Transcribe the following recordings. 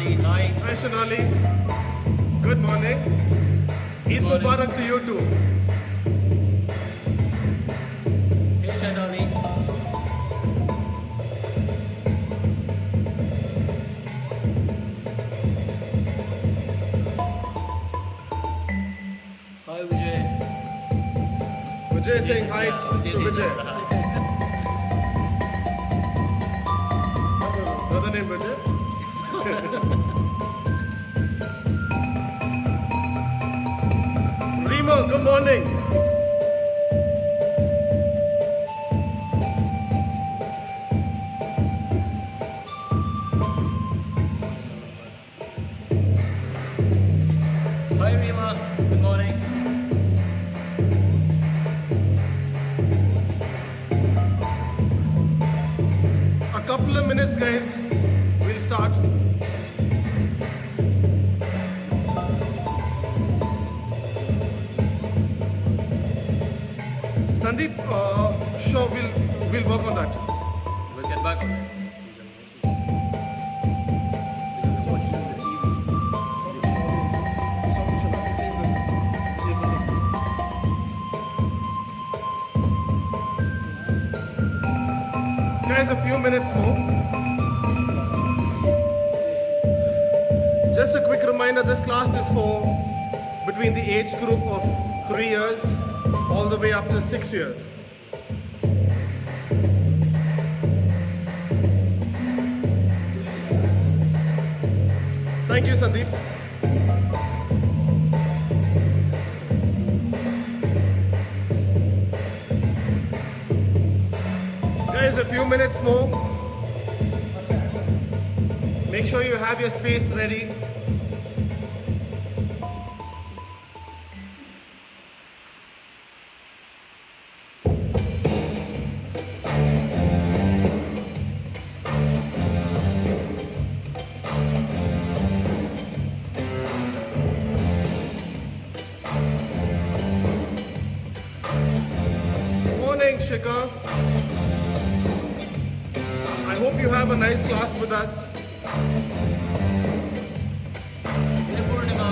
Shonali. Hi. Hi Shonali. Good morning. Eid morning. Mubarak to you too. Hey Shonali. Hi Vijay. Vijay saying hi Vijay to Vijay. saying hi. Another name Vijay? Remo, good morning. Hi Rima. Good morning. A couple of minutes guys, we'll start. Sandeep, sure we'll work on that. We'll get back on it. Guys, a few minutes more. Just a quick reminder, this class is for between the age group of 3 years all the way up to 6 years. Thank you, Sandeep. Guys, a few minutes more. Make sure you have your space ready. Morning, Shikha. I hope you have a nice class with us. Hey Purnima.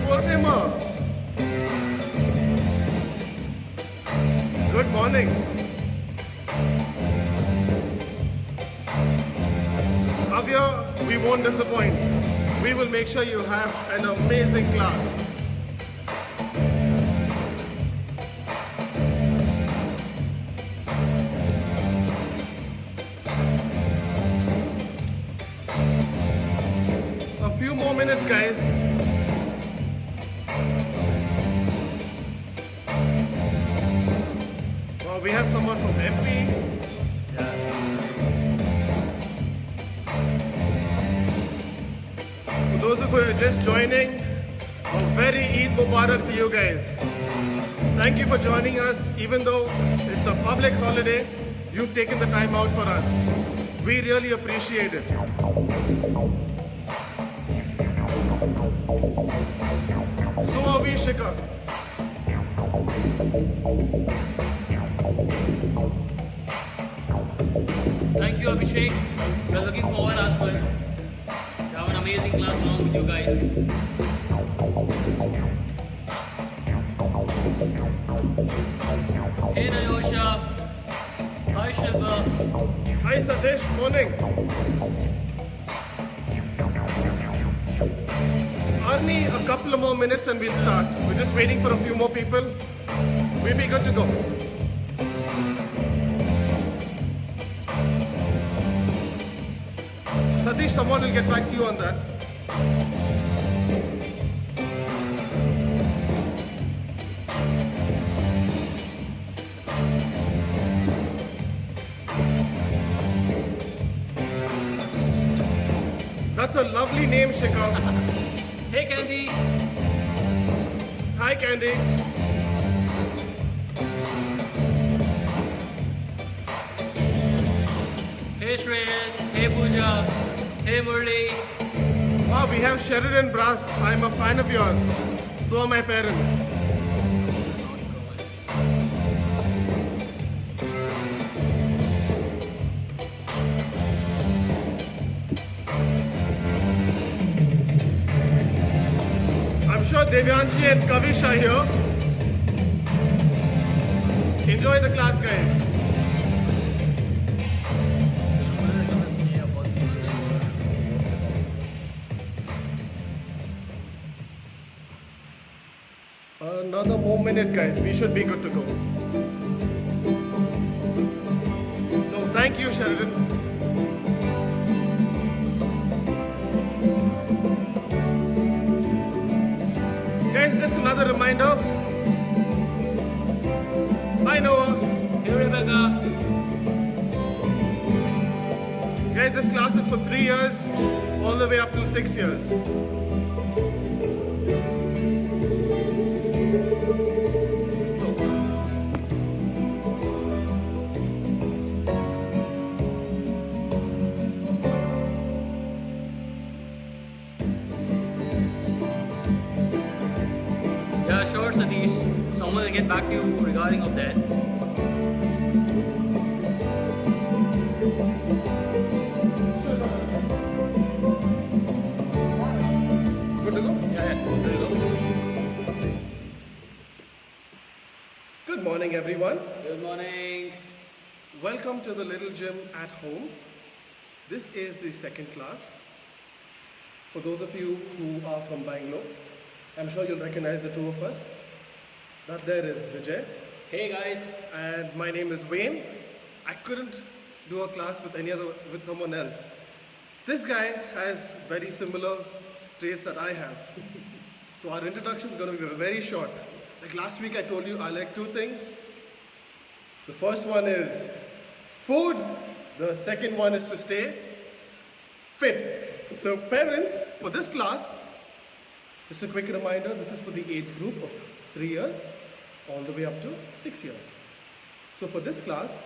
Purnima. Good morning. Avya, we won't disappoint. We will make sure you have an amazing class. A few more minutes, guys. Well, we have someone from MP. For those who are just joining, a very Eid Mubarak to you guys. Thank you for joining us. Even though it's a public holiday, you've taken the time out for us. We really appreciate it. So are we, Shikha. Thank you Abhishek. We're looking forward as well to have an amazing class along with you guys. Hey Nayosha. Hi Shilpa. Hi Satish, morning. Arnie, a couple of more minutes and we'll start. We're just waiting for a few more people. We'll be good to go. Satish, someone will get back to you on that. That's a lovely name, Shikha. Hey Candy. Hi, Candy. Hey Shreyas. Hey Pooja. Hey Murli. Wow, we have Sheridan Brass. I'm a fan of yours. So are my parents. Devyanshi and Kavish are here. Enjoy the class, guys. Another more minute, guys. We should be good to go. No, thank you, Sheridan. Guys, just another reminder. Hi, Noah. Hey Rebecca. Guys, this class is for 3 years, all the way up to 6 years. Slow. Yeah, sure, Satish. Someone will get back to you regarding of that. Good to go? Yeah, there you go. Good morning, everyone. Good morning. Welcome to the Little Gym at Home. This is the second class. For those of you who are from Bangalore, I'm sure you'll recognize the two of us. That there is Vijay, Hey guys. and my name is Wayne. I couldn't do a class with someone else. This guy has very similar traits that I have. So our introduction is going to be very short. Like last week I told you I like two things. The first one is food. The second one is to stay fit. So parents, for this class, just a quick reminder, this is for the age group of 3 years all the way up to 6 years. So for this class,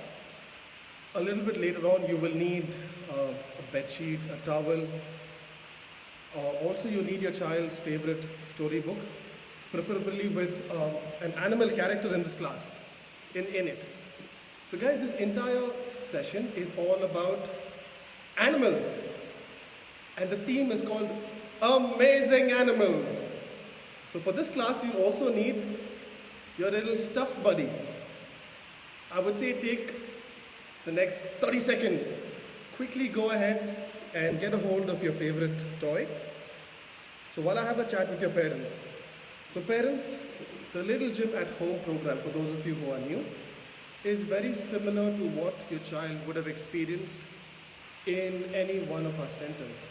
a little bit later on, you will need a bed sheet, a towel. Also, you need your child's favorite storybook, preferably with an animal character in this class, in it. So guys, this entire session is all about animals. And the theme is called Amazing Animals. So for this class, you also need your little stuffed buddy. I would say take the next 30 seconds. Quickly go ahead and get a hold of your favorite toy. So while I have a chat with your parents. So parents, the Little Gym at Home program, for those of you who are new, is very similar to what your child would have experienced in any one of our centers.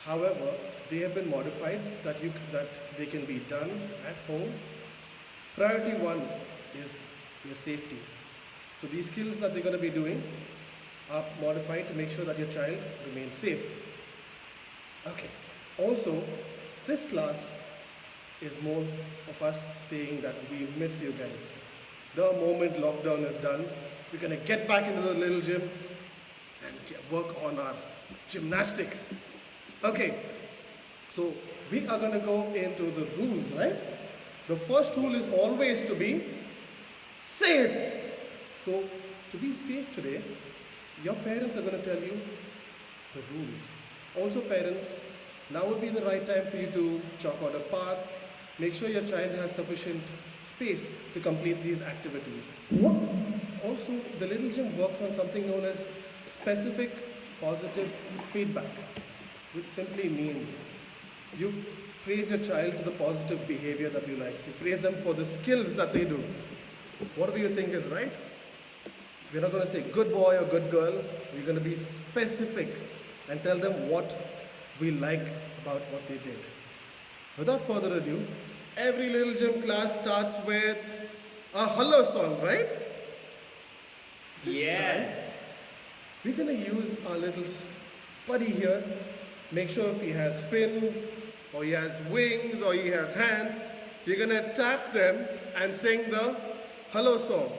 However, they have been modified that they can be done at home. Priority one is your safety. So these skills that they're going to be doing are modified to make sure that your child remains safe. Okay. Also, this class is more of us saying that we miss you guys. The moment lockdown is done, we're going to get back into the Little Gym and work on our gymnastics. Okay, so we are going to go into the rules, right? The first rule is always to be safe. So to be safe today, your parents are going to tell you the rules. Also parents, now would be the right time for you to chalk out a path. Make sure your child has sufficient space to complete these activities. Also, the Little Gym works on something known as specific positive feedback, which simply means you praise your child to the positive behavior that you like. You praise them for the skills that they do. Whatever you think is right. We're not going to say good boy or good girl. We're going to be specific and tell them what we like about what they did. Without further ado, every Little Gym class starts with a hello song, right? This Yes. we're going to use our little buddy here. Make sure if he has fins, or he has wings, or he has hands, you're going to tap them and sing the hello song.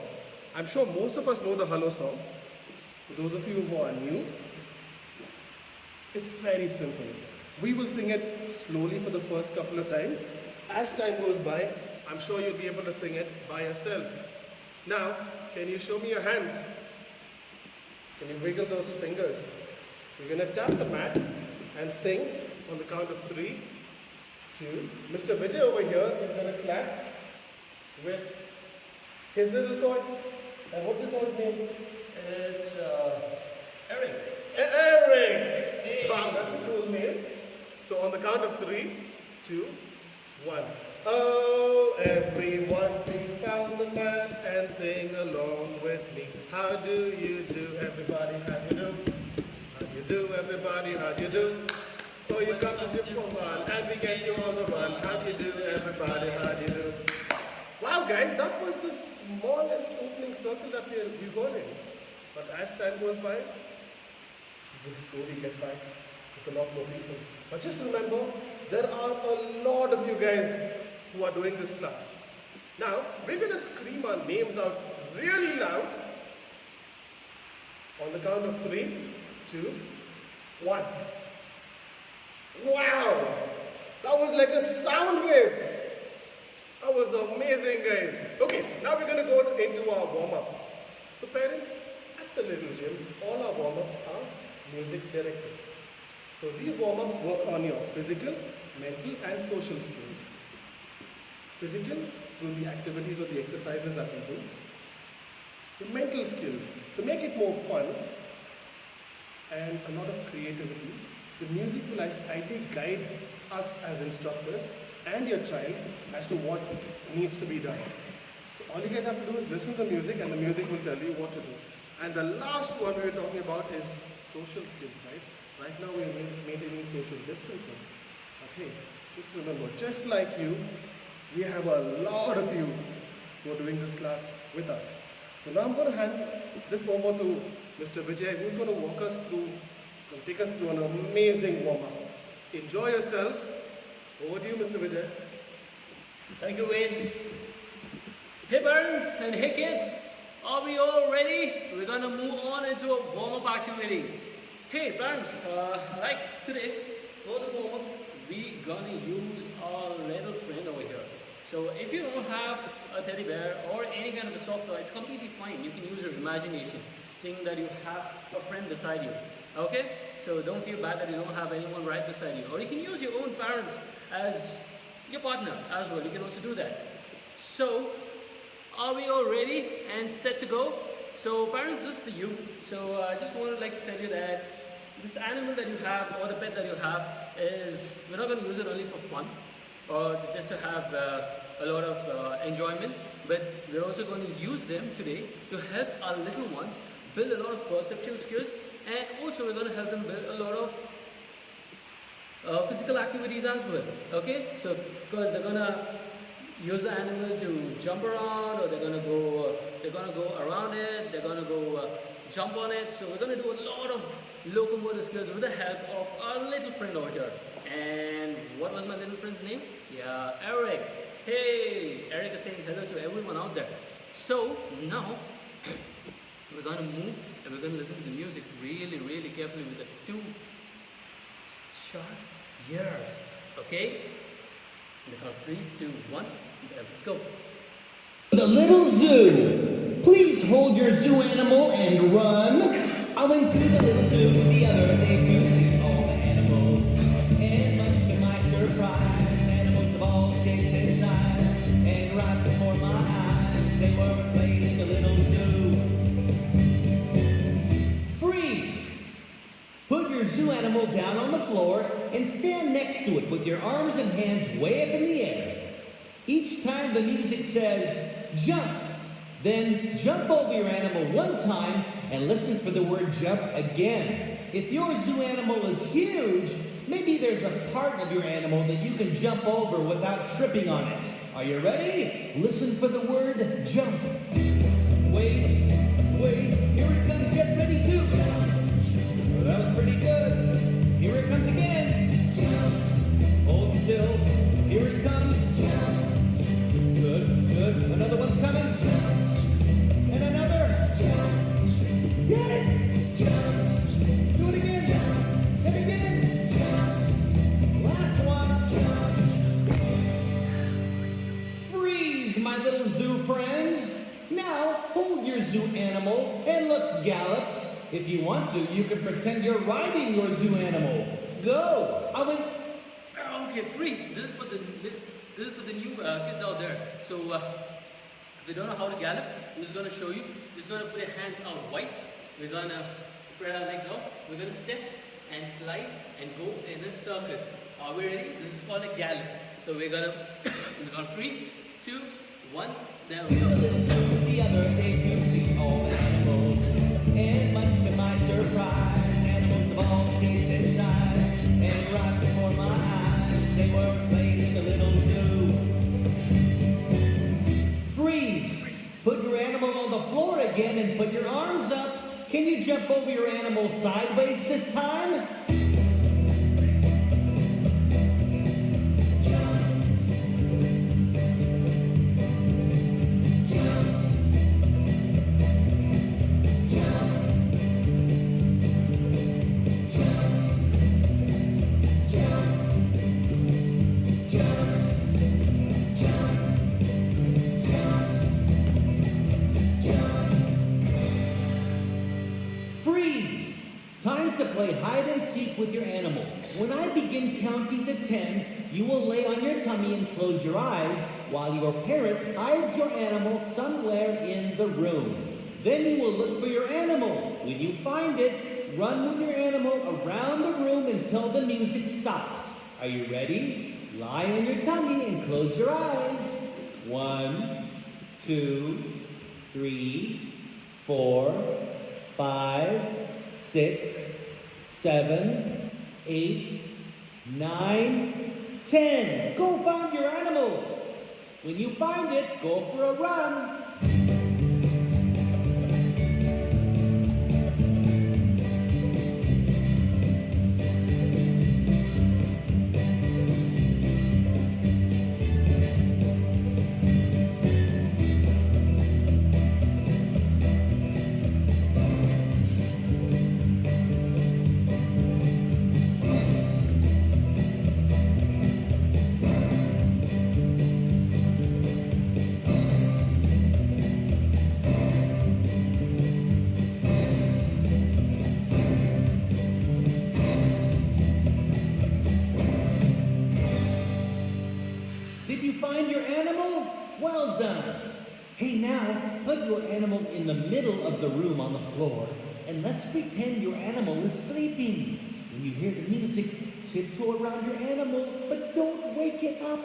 I'm sure most of us know the hello song. For those of you who are new, it's very simple. We will sing it slowly for the first couple of times. As time goes by, I'm sure you'll be able to sing it by yourself. Now, can you show me your hands? Can you wiggle those fingers? We're going to tap the mat and sing on the count of 3, two. Mr. Vijay over here is going to clap with his little toy. And what's the toy's name? It's Eric. Eric! Hey. Wow, that's a cool name. So on the count of 3, 2, 1. Oh, everyone, please pound the mat and sing along with me. How do you do, everybody? How do you do? How do you do, everybody? How do you do? Oh, you come to gym for fun and we get you on the run. How do you do, everybody? How do you do? Wow, guys, that was the smallest opening circle that we were in. But as time goes by, we will slowly get by with a lot more people. But just remember, there are a lot of you guys who are doing this class. Now, we're going to scream our names out really loud on the count of 3, 2, 1. Wow! That was like a sound wave. That was amazing, guys. Okay, now we're going to go into our warm-up. So parents, at the little gym, all our warm-ups are music directed. So these warm-ups work on your physical, mental and social skills. Physical, through the activities or the exercises that we do. The mental skills, to make it more fun and a lot of creativity, the music will ideally guide us as instructors and your child as to what needs to be done. So all you guys have to do is listen to the music and the music will tell you what to do. And the last one we were talking about is social skills, right? Right now we're maintaining social distancing. But hey, just remember, just like you, we have a lot of you who are doing this class with us. So now I'm going to hand this over to Mr. Vijay, who's going to walk us through, he's going to take us through an amazing warm-up. Enjoy yourselves. Over to you, Mr. Vijay. Thank you, Wayne. Hey parents and hey kids, are we all ready? We're gonna move on into a warm-up activity. Hey parents, like today, for the warm-up, we're gonna use our little friend over here. So if you don't have a teddy bear or any kind of a soft toy, it's completely fine. You can use your imagination. Think that you have a friend beside you. Okay? So don't feel bad that you don't have anyone right beside you. Or you can use your own parents as your partner as well. You can also do that. So, are we all ready and set to go? So parents, this is for you. So I just want to like to tell you that this animal that you have or the pet that you have is, we're not going to use it only for fun or just to have a lot of enjoyment, but we're also going to use them today to help our little ones build a lot of perception skills, and also we're going to help them build a lot of physical activities as well. Okay, so because they're gonna use the animal to jump around, or they're gonna go around it, they're gonna go jump on it. So we're gonna do a lot of locomotor skills with the help of our little friend over here. And what was my little friend's name? Yeah, Eric. Hey, Eric is saying hello to everyone out there. So now we're gonna move and we're gonna listen to the music really, really carefully with the two sharp ears. Okay? In the count of 3, 2, 1, there we go. The little zoo. Please hold your zoo animal and run. I went to the little zoo the other day to see all the animals. And much to my surprise, animals of all shapes and sizes. And right before my eyes, they were playing in the little zoo. Freeze! Put your zoo animal down on the floor and stand next to it with your arms and hands way up in the air. Each time the music says, jump, then jump over your animal one time and listen for the word jump again. If your zoo animal is huge, maybe there's a part of your animal that you can jump over without tripping on it. Are you ready? Listen for the word jump. Wait, here it comes, get ready to jump. Well, that was pretty good. Here it comes again. Jump. Hold still. Here it comes. Jump. Good. Another one's coming. Jump. And another. Jump. Get it. Jump. Do it again. Jump. And again. Jump. Last one. Jump. Freeze, my little zoo friends. Now, hold your zoo animal and let's gallop. If you want to, you can pretend you're riding your zoo animal. Go. I went... Okay, freeze. This is for the new kids out there. So if you don't know how to gallop, I'm just gonna show you. Just gonna put your hands out wide. We're gonna spread our legs out. We're gonna step and slide and go in a circle. Are we ready? This is called a gallop. So we're gonna 3, 2, 1. There we A go. little to the other day you see all the animals. And much to my surprise, animals of all shapes and sizes. And right before my eyes, they were playing a little zoo. Freeze! Put your animal on the floor again and put your arms up. Can you jump over your animal sideways this time? Freeze! Time to play hide and seek with your animal. When I begin counting to 10, you will lay on your tummy and close your eyes while your parent hides your animal somewhere in the room. Then you will look for your animal. When you find it, run with your animal around the room until the music stops. Are you ready? Lie on your tummy and close your eyes. 1, 2, 3, 4, 5, 6, 7, 8, 9, 10. Go find your animal. When you find it, go for a run. Did you find your animal? Well done. Hey, now, put your animal in the middle of the room on the floor, and let's pretend your animal is sleeping. When you hear the music, tiptoe around your animal, but don't wake it up.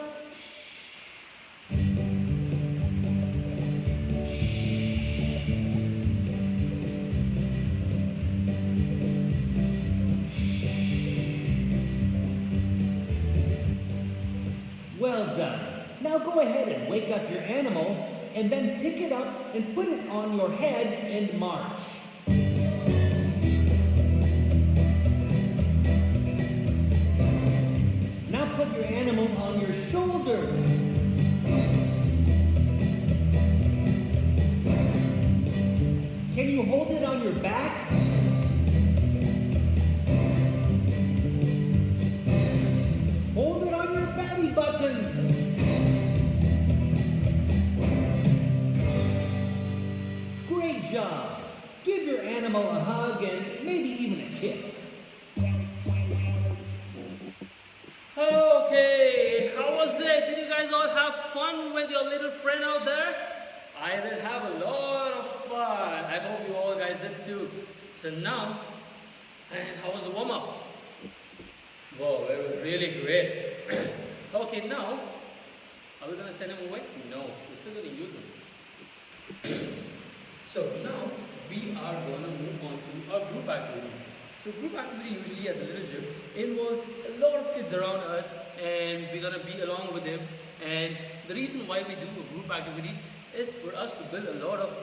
Well done. Now go ahead and wake up your animal, and then pick it up and put it on your head and march. Now put your animal on your shoulder. Can you hold it on your back? Hold it on your belly button. Great job. Give your animal a hug and maybe even a kiss. Okay, how was it? Did you guys all have fun with your little friend out there? I did have a lot of fun. I hope you all guys did too. So now, how was the warm-up? Whoa, it was really great. Okay, now, are we gonna send him away? No, we're still gonna use him. So now, we are gonna move on to our group activity. So group activity usually at the little gym involves a lot of kids around us, and we're gonna be along with them. And the reason why we do a group activity is for us to build a lot of,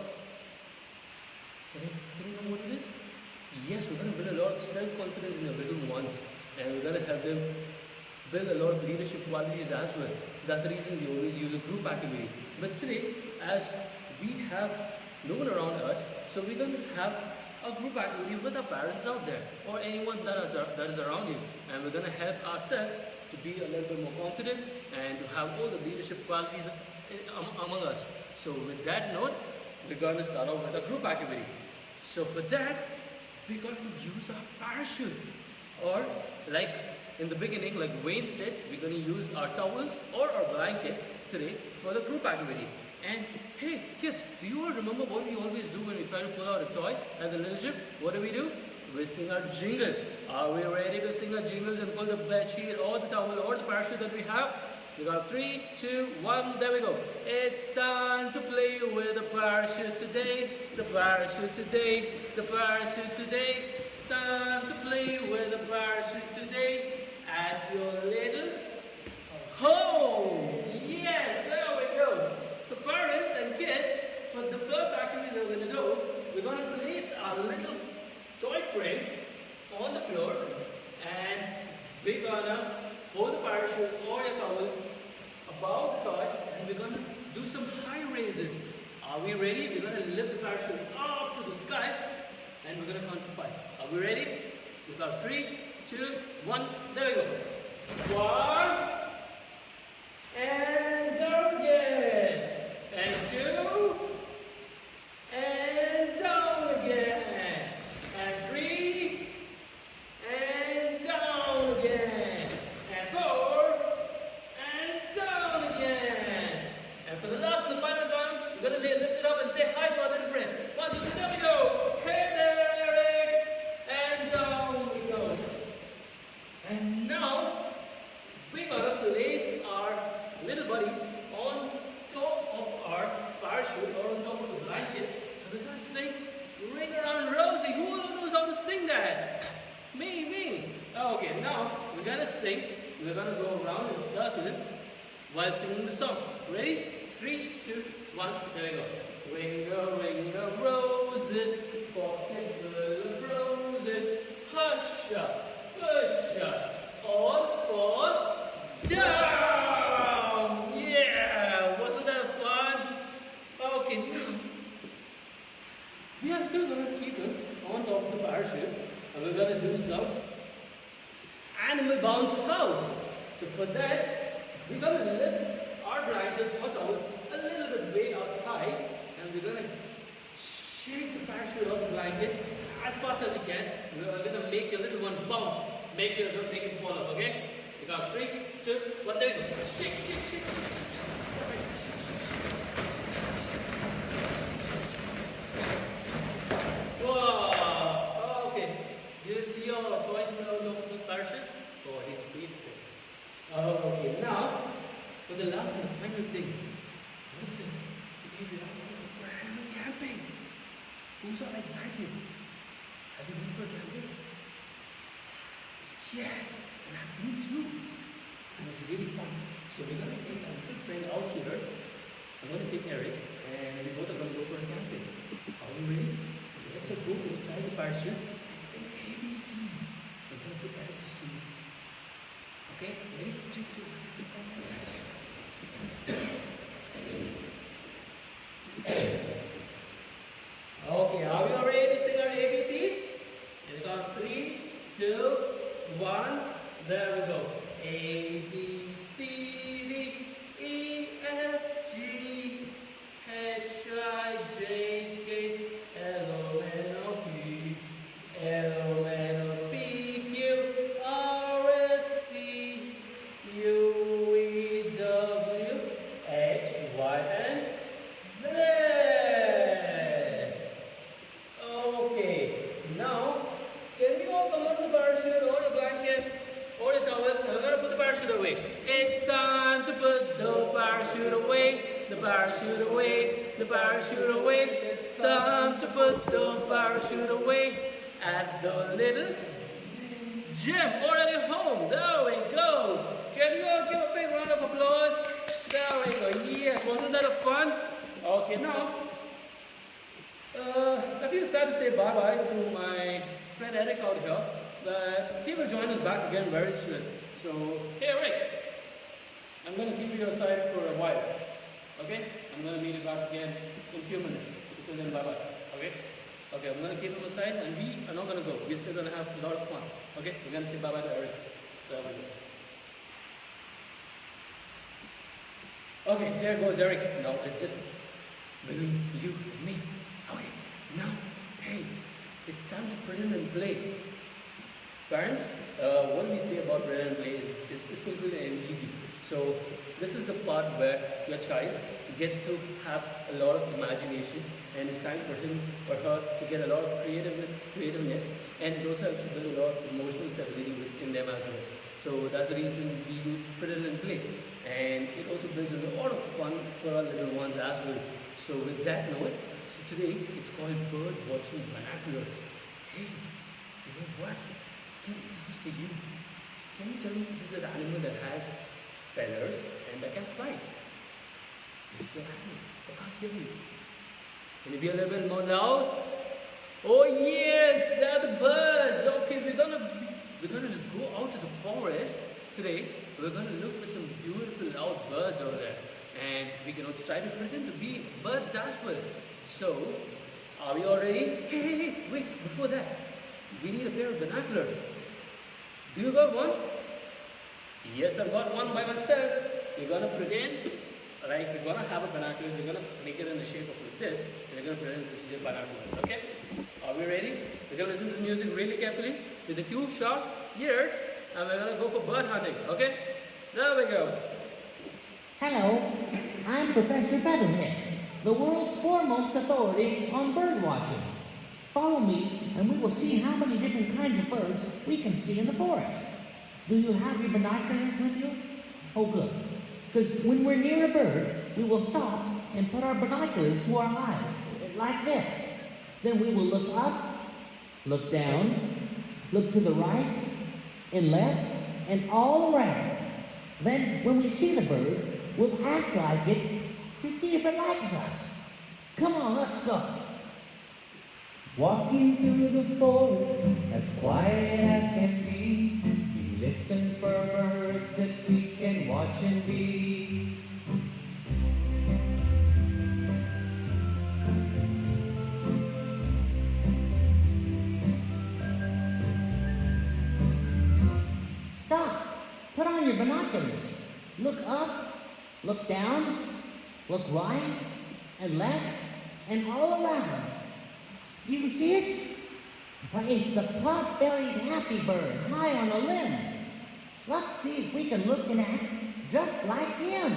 can you know what it is? Yes, we're gonna build a lot of self-confidence in the little ones, and we're gonna help them build a lot of leadership qualities as well. So that's the reason we always use a group activity. But today, as we have no one around us, so we're going to have a group activity with our parents out there, or anyone that is around you, and we're going to help ourselves to be a little bit more confident and to have all the leadership qualities among us. So with that note, we're going to start off with a group activity. So for that, we're going to use our parachute, or like in the beginning, like Wayne said, we're going to use our towels or our blankets today for the group activity. And hey, kids, do you all remember what we always do when we try to pull out a toy at the little ship? What do? We sing our jingle. Are we ready to sing our jingles and pull the bed sheet or the towel or the parachute that we have? We got 3, 2, 1, there we go. It's time to play with the parachute today. The parachute today. The parachute today. It's time to play with the parachute today. At your little home. Yes, there we go. So parents and kids, for the first activity that we're going to do, we're going to place our little toy frame on the floor and we're going to hold the parachute or your towels above the toy and we're going to do some high raises. Are we ready? We're going to lift the parachute up to the sky and we're going to count to 5. Are we ready? We got 3, 2, 1, there we go. 1 and down again. And 2 and down again. And 3 and down again. And 4 and down again. And for the last and the final time, you're going to lift it up and say hi to our little friend. 1, 2, 3, there we go. Hey there, Eric. And down we go. And now, we're going to place our little buddy on top of our parachute or on top of the blanket. And we're going to sing Ring Around Rosie. Who knows how to sing that? Me. Okay, now we're going to sing. We're going to go around in circle while singing the song. Ready? 3, 2, 1, there we go. Ring a roses, pocket full of roses. Hush up, push up, all fall down. Yeah, wasn't that fun? Okay, now we are still going to keep it on top of the parachute and we're going to do some animal bounce house. So for that, we're going to lift our blankets or towels a little bit way up high and we're going to shake the parachute or the blanket as fast as you can. We're going to make your little one bounce. Make sure you don't make it fall off, okay? We got 3, 2, 1, there we go. Shake. Whoa! Okay. Do you see your toys now on the parachute? Oh, he's safe there. Okay, now, for the last and the final thing. What is it? Baby, I want to go for animal camping. Who's all excited? Have you been for camping? Yes, and I've been too. And it's really fun. So we're going to take our little friend out here. I'm going to take Eric, and we both are going to go for a camping. Are we ready? So let's go inside the parachute and say ABCs. We're going to put Eric to sleep. Okay, ready? 3, 2, 1, let's go inside. Okay, are we all ready to sing our ABCs? We got 3, 2, 1. There we go. A, B, C, D, E, F, G, H, I, J, K, L, M, N, O, P, L, M, N, O, P, Q, R, S, T, U, V, W, X, Y, and Z. Okay, now can we all come on the parachute or the blanket or the towel? We're going to put the parachute away. It's time to put the parachute away. The parachute away. The parachute away. It's time to put the parachute away at the little gym or at your home. There we go. Can you all give a big round of applause? There we go. Yes, wasn't that a fun? Okay, now I feel sad to say bye-bye to my friend Eric out here, but he will join us back again very soon. So, hey Eric, I'm going to keep you aside for a while, okay? I'm going to meet you back again in a few minutes. Till then, bye-bye, okay? Okay, I'm going to keep him aside and we are not going to go. We're still going to have a lot of fun, okay? We're going to say bye-bye to Eric. There we go. Okay, there goes Eric. Now it's just between you and me. Okay, now, hey, it's time to pretend and play. Parents, what we say about read and play is simple and easy. So this is the part where your child gets to have a lot of imagination, and it's time for him or her to get a lot of creativeness, and it also helps to build a lot of emotional stability in them as well. So that's the reason we use Riddle and Play, and it also builds a lot of fun for our little ones as well. So with that note, so today it's called bird watching binoculars. Hey, you know what? Kids, this is for you. Can you tell me which is that animal that has feathers and that can fly? It's the animal. I can't hear you. Can you be a little bit more loud? Oh yes, they're the birds. Okay, we're gonna go out to the forest today. We're gonna look for some beautiful loud birds over there, and we can also try to pretend to be birds as well. So, are we all ready? Hey, wait! Before that, we need a pair of binoculars. Do you got one? Yes, I've got one by myself. You're gonna pretend like you're gonna have a binoculars. You're gonna make it in the shape of like this. And you're gonna pretend this is your binoculars. Okay? Are we ready? We're gonna listen to the music really carefully with the two sharp ears, and we're gonna go for bird hunting. Okay? There we go. Hello, I'm Professor Featherhead, the world's foremost authority on bird watching. Follow me, and we will see how many different kinds of birds we can see in the forest. Do you have your binoculars with you? Oh, good. Because when we're near a bird, we will stop and put our binoculars to our eyes, like this. Then we will look up, look down, look to the right and left, and all around. Then, when we see the bird, we'll act like it to see if it likes us. Come on, let's go. Walking through the forest, as quiet as can be, we listen for birds that we can watch and be. Stop! Put on your binoculars. Look up, look down, look right and left, and all around. Do you see it? Why, it's the pot-bellied happy bird high on a limb. Let's see if we can look and act just like him.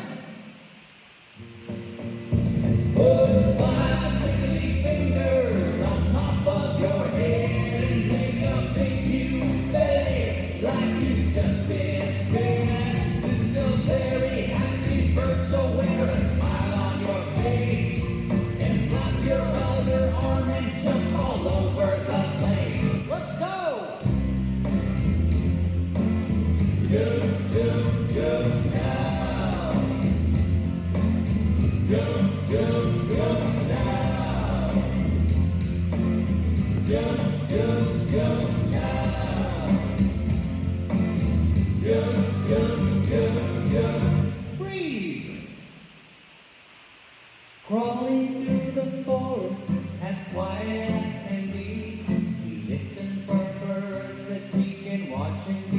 Put five wiggly fingers on top of your head and make a big huge belly like you've just been fed. This is a very happy bird, so wear a smile on your face and flap your other arm and jump all over the place. Let's go! Jump, jump, jump now. Jump, jump, jump now. Jump, jump, jump now. Jump, jump, jump, jump. Freeze! Crawling through the forest as quiet as can be, we listen for birds that we can watch and be.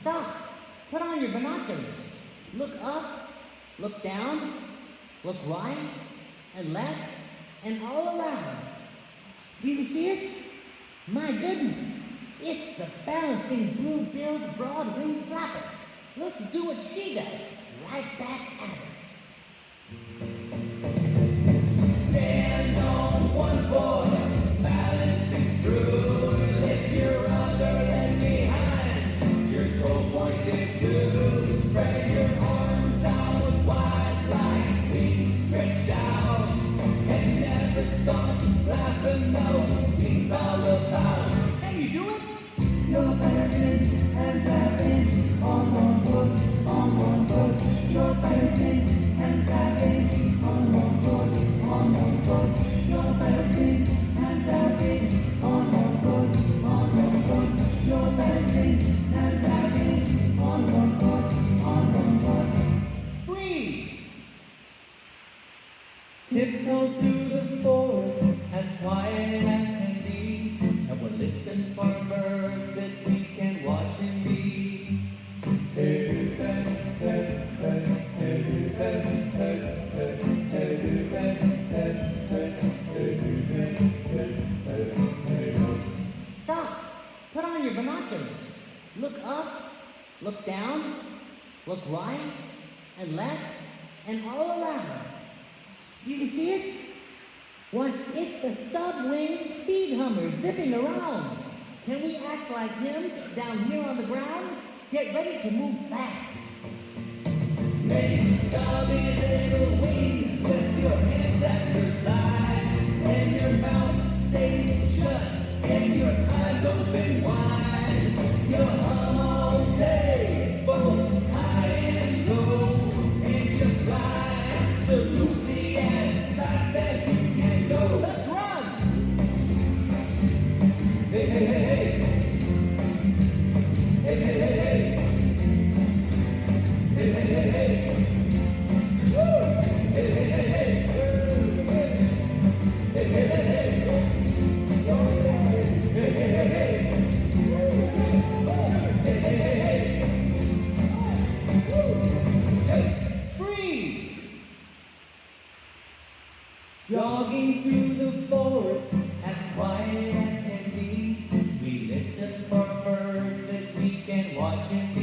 Stop! Put on your binoculars. Look up, look down, look right and left, and all around. Do you see it? My goodness, it's the balancing blue-billed broad-winged flapper. Let's do what she does, right back at her. Stand on one foot, balancing true. Lift your other leg behind, your toe pointed to. Spread your arms out wide like wings stretched out, and never stop flapping those wings all about. Can you do it? You're balancing and flapping on one foot, on one foot. You're balancing and flapping on one foot, on one foot. You're balancing and flapping on one foot, on one foot. You're balancing and flapping on one foot, on one foot. Freeze! Tiptoe through the forest as quiet as can be, and we'll listen for birds that we can watch and be. Hey, hey, hey, hey. look right and left and all around. You can see it? Why, it's the stub-winged speed hummer zipping around. Can we act like him down here on the ground? Get ready to move fast. Make stubby little wings with your hands at your sides, and your mouth stays shut, and your eyes open wide. You'll hum all day, both high and low, and you fly absolutely as fast as you can go. Let's run! Hey, hey, hey, hey. Hey, hey, hey, hey. Hey, hey, hey, hey. Woo! Hey, hey, hey, hey. Hey, hey, hey, hey. Hey, hey, hey, hey. Hey, hey, hey, hey. Freeze! Jogging through the forest as quiet as can be. We listen for birds that we can watch and be.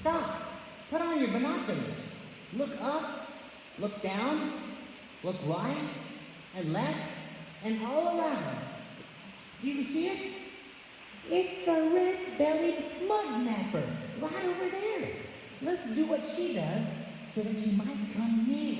Stop! Put on your binoculars. Look up, look down, look right and left and all around. Do you see it? It's the red-bellied mudnapper right over there. Let's do what she does so that she might come near.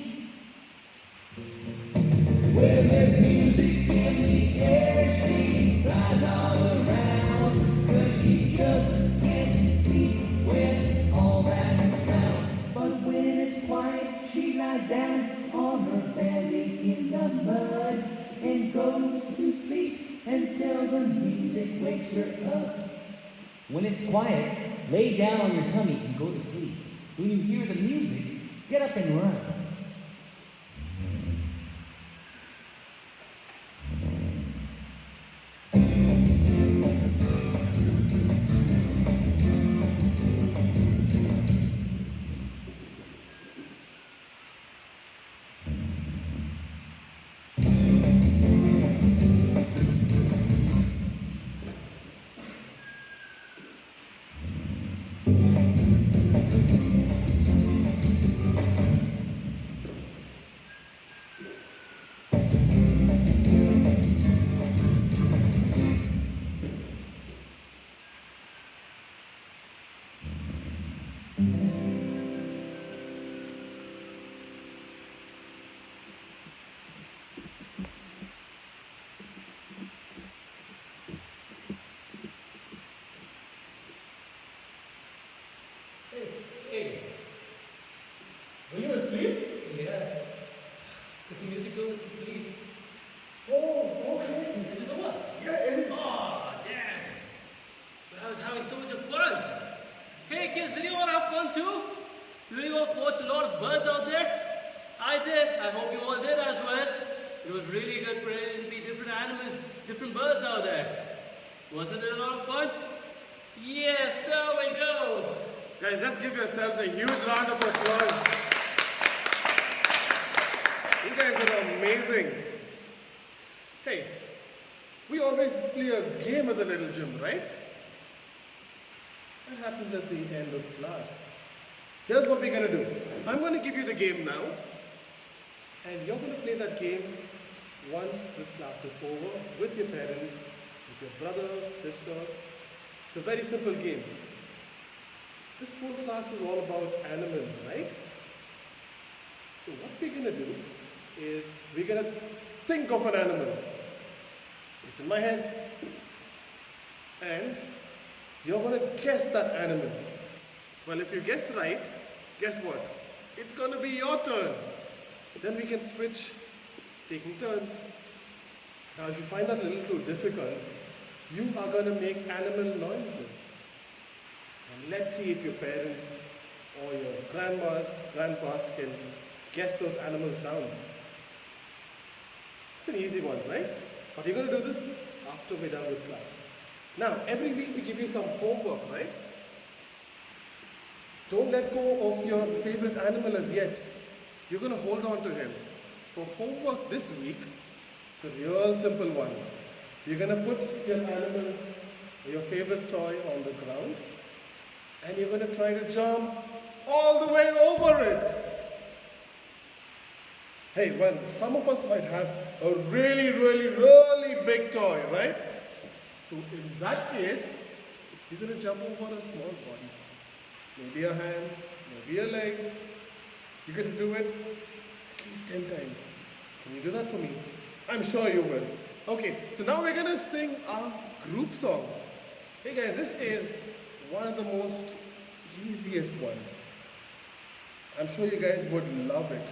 When there's music in the air, she flies all around, 'cause she just can't sleep with all that sound. But when it's quiet, she lies down on her belly in the mud and goes to sleep until the music wakes her up. When it's quiet, lay down on your tummy and go to sleep. When you hear the music, get up and run. Hey, Were you asleep? yeah. Because the music goes to sleep. Oh, okay. Is it the one? Yeah, it is. Oh, damn. I was having so much of fun. Hey, kids, did you all have fun too? Did you all watch a lot of birds out there? I did. I hope you all did as well. It was really good pretending to be different animals, different birds out there. Wasn't it a lot of fun? Yes, there we go. Guys, just give yourselves a huge round of applause. You guys are amazing. Hey, we always play a game at the little gym, right? That happens at the end of class. Here's what we're going to do. I'm going to give you the game now. And you're going to play that game once this class is over with your parents, with your brother, sister. It's a very simple game. This whole class was all about animals, right? So what we're going to do is we're going to think of an animal. It's in my head. And you're going to guess that animal. Well, if you guess right, guess what? It's going to be your turn. Then we can switch, taking turns. Now, if you find that a little too difficult, you are going to make animal noises. And let's see if your parents or your grandmas, grandpas can guess those animal sounds. It's an easy one, right? But you're going to do this after we're done with class. Now, every week we give you some homework, right? Don't let go of your favorite animal as yet. you're going to hold on to him. For homework this week, it's a real simple one. You're going to put your animal, your favorite toy on the ground, and you're going to try to jump all the way over it. Hey, well, some of us might have a really, really, really big toy, right? So in that case, you're going to jump over a small body. Maybe a hand, maybe a leg. You can do it at least 10 times. Can you do that for me? I'm sure you will. Okay, so now we're going to sing our group song. Hey guys, this is one of the most easiest one. I'm sure you guys would love it.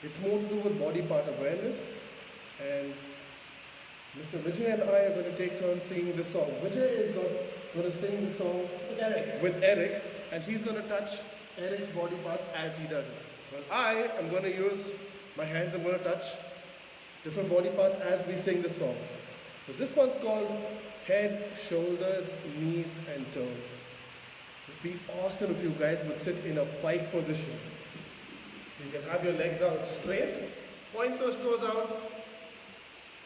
It's more to do with body part awareness, and Mr. Vijay and I are going to take turns singing the song. Vijay is going to sing the song with Eric, and he's going to touch Eric's body parts as he does it. Well, I am going to use my hands. I'm going to touch different body parts as we sing the song. So this one's called head, shoulders, knees, and toes. It'd be awesome if you guys would sit in a pike position. So you can have your legs out straight, point those toes out.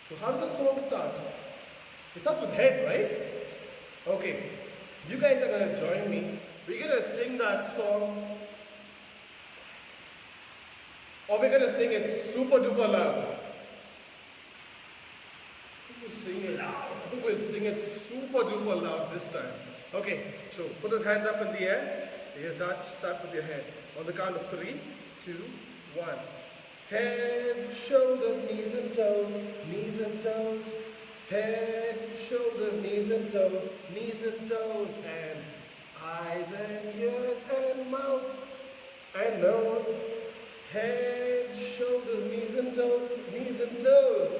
So how does the song start? It starts with head, right? Okay, you guys are going to join me. We're going to sing that song, or we're going to sing it super duper loud. I think we'll sing it super duper loud this time. Okay, so put those hands up in the air. You start with your head. On the count of 3, 2, 1. Head, shoulders, knees and toes, knees and toes. Head, shoulders, knees and toes, knees and toes. And eyes and ears and mouth and nose. Head, shoulders, knees and toes, knees and toes.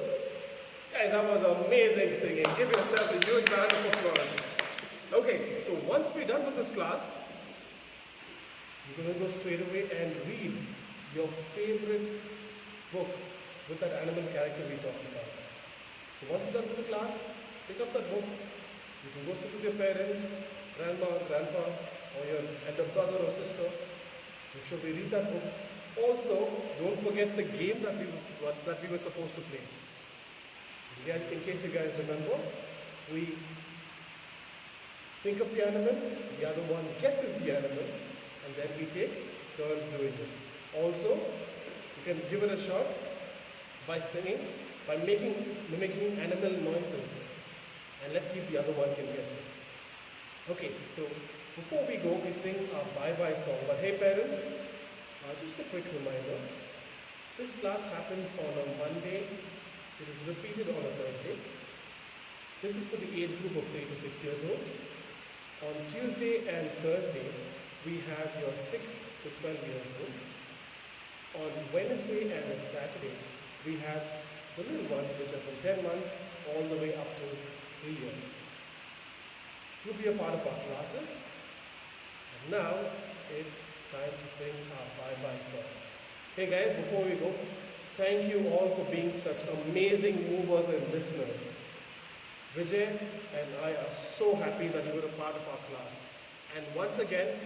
Guys, that was amazing singing. Give yourself a huge round of applause. Okay, so once we're done with this class, you're going to go straight away and read your favorite book with that animal character we talked about. So once you're done with the class, pick up that book. You can go sit with your parents, grandma, grandpa, or your elder brother or sister. Make sure we read that book. Also, don't forget the game that we were supposed to play. In case you guys remember, we think of the animal, the other one guesses the animal, and then we take turns doing it. Also, you can give it a shot by singing, by mimicking animal noises. And let's see if the other one can guess it. Okay, so before we go, we sing our bye-bye song. But hey parents, just a quick reminder. This class happens on a Monday. It is repeated on a Thursday. This is for the age group of 3 to 6 years old. On Tuesday and Thursday, we have your 6 to 12 years old. On Wednesday and a Saturday, we have the little ones, which are from 10 months all the way up to 3 years. To be a part of our classes. And now, it's time to sing our bye-bye song. Hey guys, before we go, thank you all for being such amazing movers and listeners. Vijay and I are so happy that you were a part of our class. And once again,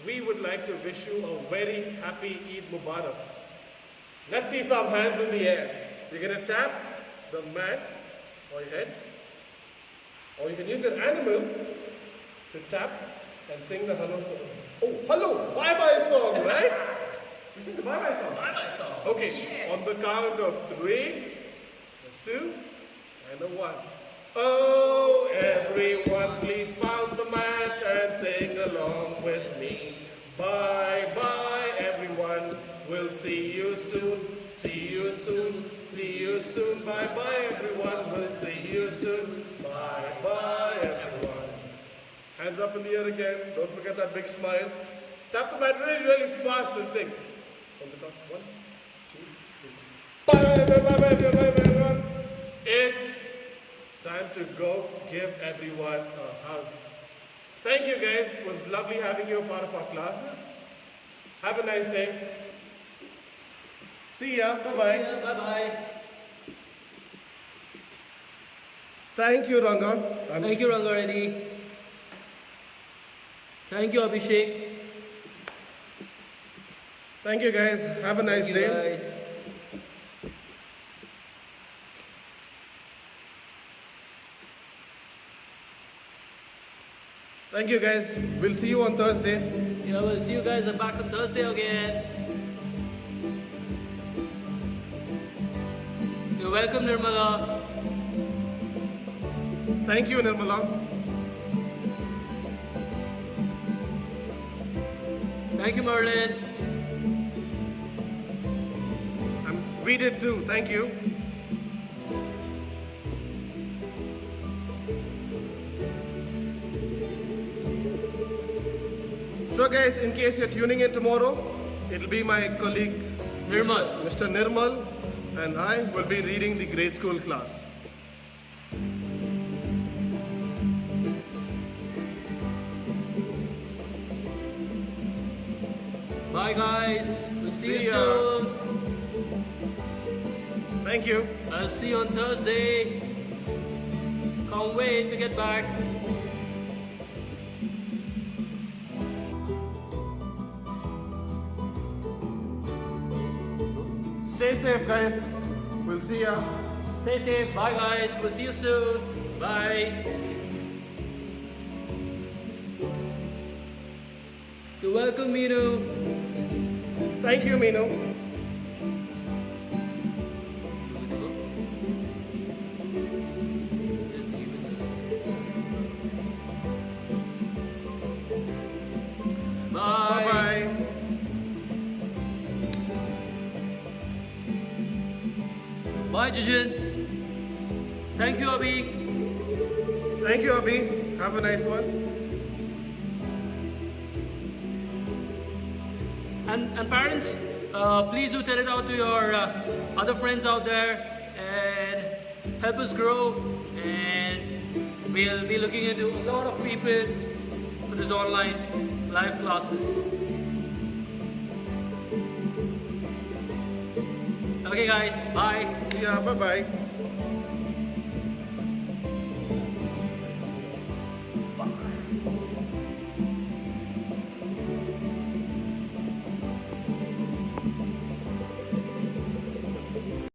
we would like to wish you a very happy Eid Mubarak. Let's see some hands in the air. You're going to tap the mat or your head. Or you can use an animal to tap and sing the hello song. Oh, hello, bye-bye song, right? You sing the bye-bye song? Bye-bye song. Okay, on the count of 3, 2, and a 1. Oh, everyone, please pound the mat and sing along with me. Bye-bye, everyone. We'll see you soon. See you soon. See you soon. Bye-bye, everyone. We'll see you soon. Bye-bye, everyone. Hands up in the air again. Don't forget that big smile. Tap the mat really, really fast and sing. On the count. 1, 2, 3. Bye, everyone. It's time to go give everyone a hug. Thank you guys. It was lovely having you a part of our classes. Have a nice day. See ya. Bye-bye. See ya. Bye-bye. Thank you, Ranga. Thank you, Rangareddy. Thank you, Abhishek. Thank you guys. Have a nice Thank you day. guys. Thank you guys. We'll see you on Thursday. Yeah, we'll see you guys back on Thursday again. You're welcome, Nirmala. Thank you, Nirmala. Thank you, Merlin. We did too. Thank you. So guys, in case you're tuning in tomorrow, it'll be my colleague Nirmal. Mr. Nirmal and I will be reading the grade school class. Bye, guys. We'll see See you ya. soon. Thank you. I'll see you on Thursday. Can't wait to get back. Stay safe, guys. We'll see ya. Stay safe. Bye, guys. We'll see you soon. Bye. You're welcome, Minu. Thank you, Mino. Bye. Bye-bye. Bye, Jijin. Thank you, Abhi. Thank you, Abhi. Have a nice one. And parents, please do tell it out to your other friends out there and help us grow. And we'll be looking into a lot of people for this online live classes. Okay, guys. Bye. See ya. Bye-bye.